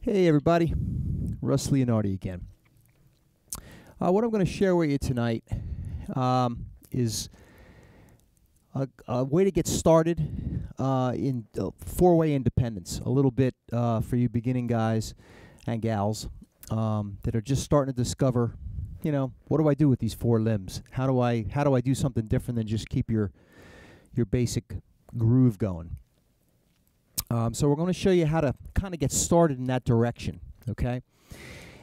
Hey everybody, Russ Leonardi again. What I'm going to share with you tonight is a way to get started in four-way independence. A little bit for you beginning guys and gals that are just starting to discover, you know, what do I do with these four limbs? How do I do something different than just keep your basic groove going? So we're going to show you how to kind of get started in that direction, okay?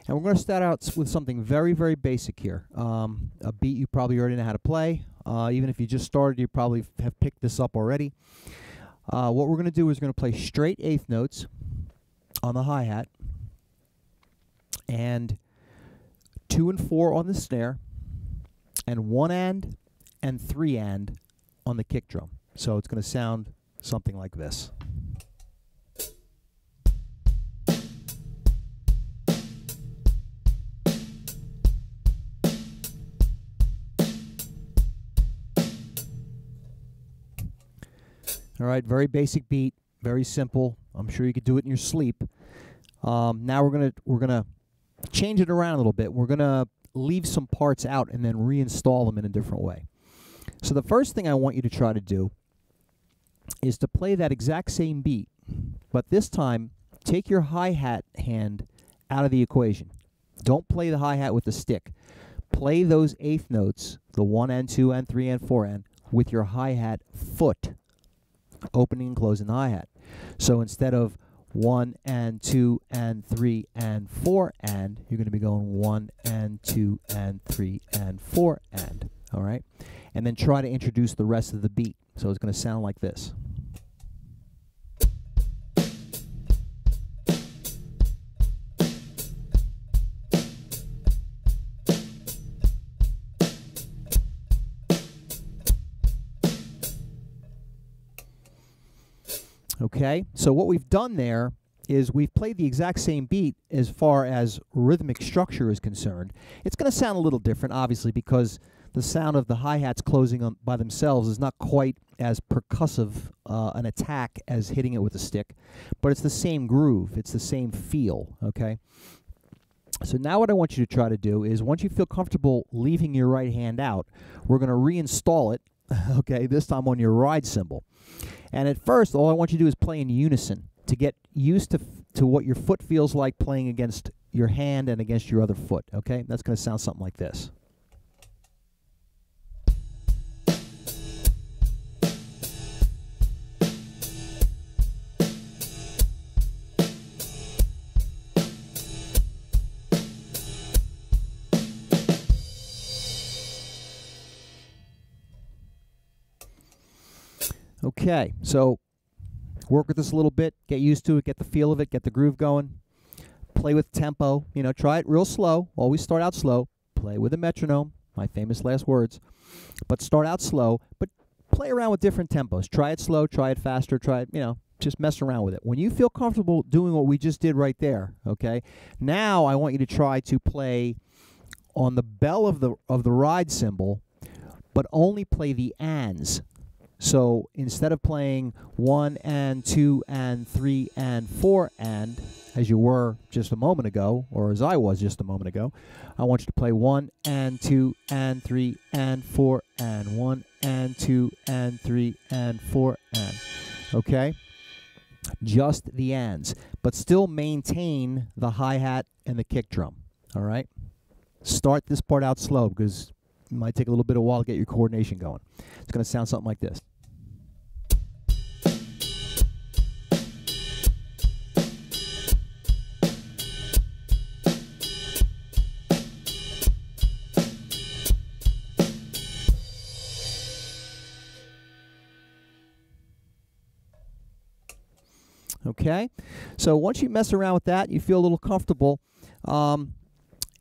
And we're going to start out with something very, very basic here. A beat you probably already know how to play. Even if you just started, you probably have picked this up already. What we're going to do is we're going to play straight eighth notes on the hi-hat and 2 and 4 on the snare and 1 and 3 and on the kick drum. So it's going to sound something like this. All right, very basic beat, very simple. I'm sure you could do it in your sleep. Now we're gonna change it around a little bit. We're gonna leave some parts out and then reinstall them in a different way. So the first thing I want you to try to do is to play that exact same beat, but this time take your hi-hat hand out of the equation. Don't play the hi-hat with the stick. Play those eighth notes, the 1 and 2 and 3 and 4 and, with your hi-hat foot, opening and closing the hi-hat. So instead of 1 and 2 and 3 and 4 and, you're going to be going 1 and 2 and 3 and 4 and, all right? And then try to introduce the rest of the beat. So it's going to sound like this. Okay, so what we've done there is we've played the exact same beat as far as rhythmic structure is concerned. It's going to sound a little different, obviously, because the sound of the hi-hats closing on by themselves is not quite as percussive an attack as hitting it with a stick, but it's the same groove, it's the same feel, okay? So now what I want you to try to do is, once you feel comfortable leaving your right hand out, we're going to reinstall it, okay, this time on your ride cymbal. And at first, all I want you to do is play in unison to get used to what your foot feels like playing against your hand and against your other foot, okay? That's going to sound something like this. Okay, so work with this a little bit, get used to it, get the feel of it, get the groove going. Play with tempo, you know, try it real slow. Always start out slow. Play with a metronome, my famous last words. But start out slow, but play around with different tempos. Try it slow, try it faster, try it, you know, just mess around with it. When you feel comfortable doing what we just did right there, okay, now I want you to try to play on the bell of the ride cymbal, but only play the ands. So instead of playing 1 and 2 and 3 and 4 and, as you were just a moment ago, or as I was just a moment ago, I want you to play 1 and 2 and 3 and 4 and 1 and 2 and 3 and 4 and. Okay? Just the ands, but still maintain the hi-hat and the kick drum. All right? Start this part out slow because it might take a little bit of a while to get your coordination going. It's going to sound something like this. Okay, so once you mess around with that, you feel a little comfortable. In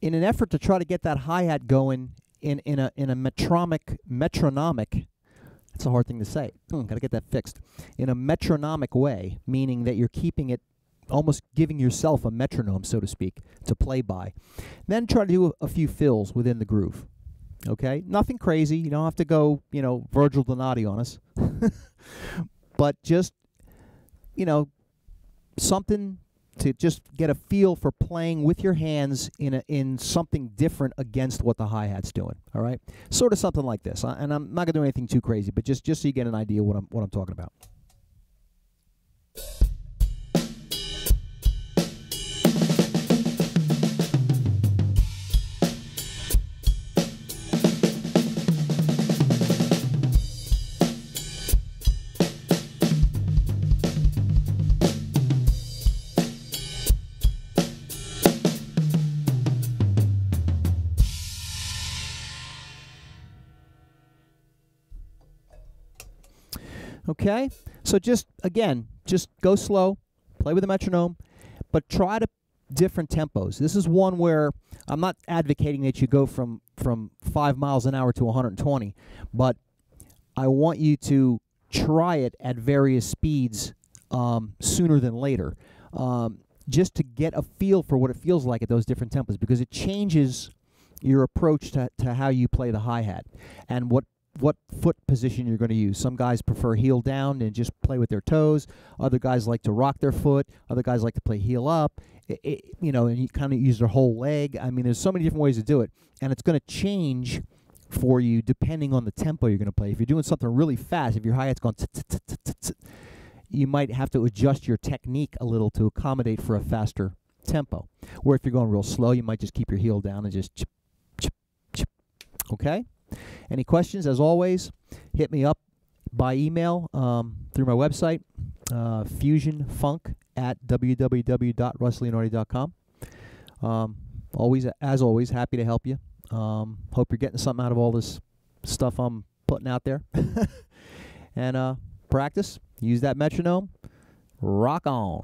an effort to try to get that hi-hat going in a metronomic, that's a hard thing to say. Got to get that fixed. In a metronomic way, meaning that you're keeping it, almost giving yourself a metronome, so to speak, to play by. Then try to do a few fills within the groove. Okay, nothing crazy. You don't have to go, you know, Virgil Donati on us, but just, you know, something to just get a feel for playing with your hands in something different against what the hi-hat's doing. All right, sort of something like this. And I'm not gonna do anything too crazy, but just so you get an idea what I'm talking about. Okay, so just go slow, play with the metronome, but try to different tempos. This is one where I'm not advocating that you go from 5 miles an hour to 120, but I want you to try it at various speeds sooner than later, just to get a feel for what it feels like at those different tempos, because it changes your approach to how you play the hi-hat and what foot position you're going to use. Some guys prefer heel down and just play with their toes. Other guys like to rock their foot. Other guys like to play heel up. You know, and you kind of use their whole leg. I mean, there's so many different ways to do it, and it's going to change for you depending on the tempo you're going to play. If you're doing something really fast, if your hi-hat's going, you might have to adjust your technique a little to accommodate for a faster tempo. Or if you're going real slow, you might just keep your heel down and just chip, chip, chip. Okay? Any questions? As always, hit me up by email through my website, fusionfunk@www.russleonardi.com. As always, happy to help you. Hope you're getting something out of all this stuff I'm putting out there. And practice. Use that metronome. Rock on.